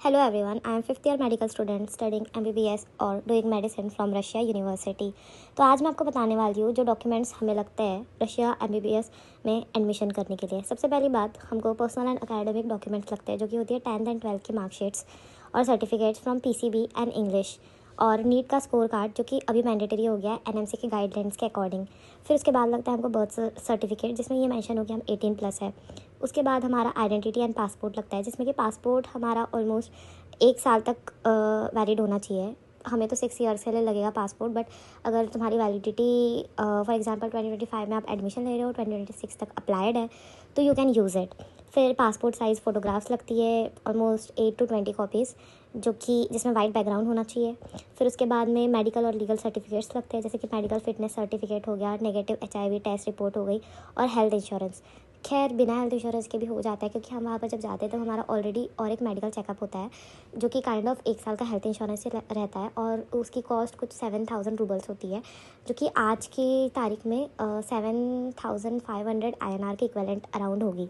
Hello everyone, I am fifth year medical student studying MBBS और doing medicine from Russia university. तो आज मैं आपको बताने वाली हूँ जो डॉक्यूमेंट्स हमें लगते हैं रशिया MBBS में एडमिशन करने के लिए। सबसे पहली बात, हमको पर्सनल एंड अकेडमिक डॉक्यूमेंट्स लगते हैं जो कि होती है 10th एंड 12th की मार्कशीट्स और certificates from PCB and English और नीट का स्कोर कार्ड जो कि अभी मैंडेटरी हो गया है NMC के गाइडलाइंस के अकॉर्डिंग। फिर उसके बाद लगता है हमको बर्थ सर्टिफिकेट जिसमें ये मेंशन हो गया हम 18+ है। उसके बाद हमारा आइडेंटिटी एंड पासपोर्ट लगता है जिसमें कि पासपोर्ट हमारा ऑलमोस्ट 1 साल तक वैलिड होना चाहिए। हमें तो 6 ईयर्स के लिए लगेगा पासपोर्ट, बट अगर तुम्हारी वैलिडिटी फॉर एग्जांपल 2025 में आप एडमिशन ले रहे हो, 2026 तक अप्लाइड है तो यू कैन यूज़ इट। फिर पासपोर्ट साइज़ फ़ोटोग्राफ्स लगती है ऑलमोस्ट 8 to 20 कॉपीज़ जो कि जिसमें वाइट बैकग्राउंड होना चाहिए। फिर उसके बाद में मेडिकल और लीगल सर्टिफिकेट्स लगते हैं जैसे कि मेडिकल फिटनेस सर्टिफिकेट हो गया, नेगेटिव HIV टेस्ट रिपोर्ट हो गई और हेल्थ इंश्योरेंस। खैर बिना हेल्थ इंश्योरेंस के भी हो जाता है क्योंकि हम वहाँ पर जब जाते हैं तो हमारा ऑलरेडी और एक मेडिकल चेकअप होता है जो कि काइंड ऑफ 1 साल का हेल्थ इंश्योरेंस रहता है और उसकी कॉस्ट कुछ 7,000 रूबल्स होती है जो कि आज की तारीख में 7,500 INR के इक्विवेलेंट अराउंड होगी।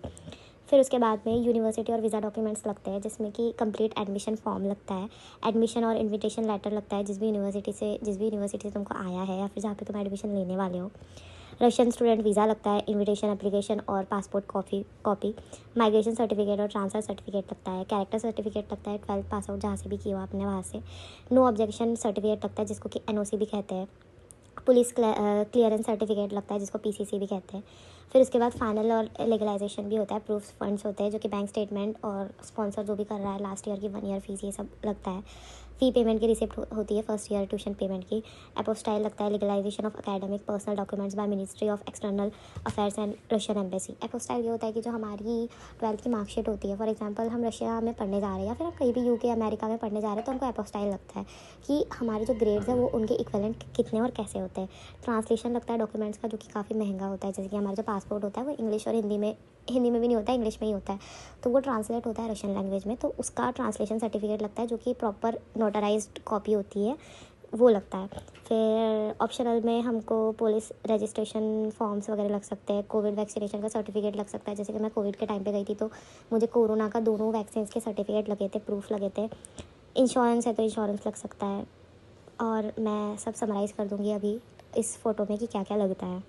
फिर उसके बाद में यूनिवर्सिटी और वीज़ा डॉक्यूमेंट्स लगते हैं जिसमें कि कंप्लीट एडमिशन फॉर्म लगता है, एडमिशन और इनविटेशन लेटर लगता है जिस भी यूनिवर्सिटी से तुमको आया है या फिर जहाँ पे तुम एडमिशन लेने वाले हो। रशियन स्टूडेंट वीज़ा लगता है, इनविटेशन एप्लीकेशन और पासपोर्ट कॉपी, माइग्रेशन सर्टिफिकेट और ट्रांसफ़र सर्टिफिकेट लगता है, कैरेक्टर सर्टिफिकेट लगता है, 12th पास आउट जहाँ से भी किया हो आपने वहाँ से, नो ऑब्जेक्शन सर्टिफिकेट लगता है जिसको कि NOC भी कहते हैं, पुलिस क्लियरेंस सर्टिफिकेट लगता है जिसको PCC भी कहते हैं। फिर उसके बाद फाइनल और लीगलाइजेशन भी होता है, प्रूफ फंड्स होते हैं जो कि बैंक स्टेटमेंट और स्पॉन्सर जो भी कर रहा है लास्ट ईयर की 1 ईयर फीस ये सब लगता है। फ़ी पेमेंट की रिसिप्ट होती है फर्स्ट ईयर ट्यूशन पेमेंट की। एपोस्टाइल लगता है, legalisation of academic personal documents by ministry of external affairs and Russian embassy. Apostille ये होता है कि जो हमारी 12th की मार्कशीट होती है, फॉर एग्जांपल हम रशिया में पढ़ने जा रहे हैं या फिर हम कहीं भी UK अमेरिका में पढ़ने जा रहे हैं तो हमको एपोस्टाइल लगता है कि हमारे जो ग्रेड्स हैं वो उनके इक्विवेलेंट कितने और कैसे होते हैं। ट्रांसलेशन लगता है डॉक्यूमेंट्स का जो कि काफ़ी महंगा होता है, जैसे कि हमारा जो पासपोर्ट होता है वो इंग्लिश और हिंदी में भी नहीं होता है, इंग्लिश में ही होता है, तो वो ट्रांसलेट होता है रशियन लैंग्वेज में, तो उसका ट्रांसलेशन सर्टिफिकेट लगता है जो कि प्रॉपर नोटराइज्ड कॉपी होती है वो लगता है। फिर ऑप्शनल में हमको पुलिस रजिस्ट्रेशन फॉर्म्स वगैरह लग सकते हैं, कोविड वैक्सीनेशन का सर्टिफिकेट लग सकता है, जैसे कि मैं कोविड के टाइम पे गई थी तो मुझे कोरोना का दोनों वैक्सीन के सर्टिफिकेट लगे थे, प्रूफ लगे थे। इंश्योरेंस है तो इंश्योरेंस लग सकता है और मैं सब समराइज़ कर दूँगी अभी इस फ़ोटो में कि क्या क्या लगता है।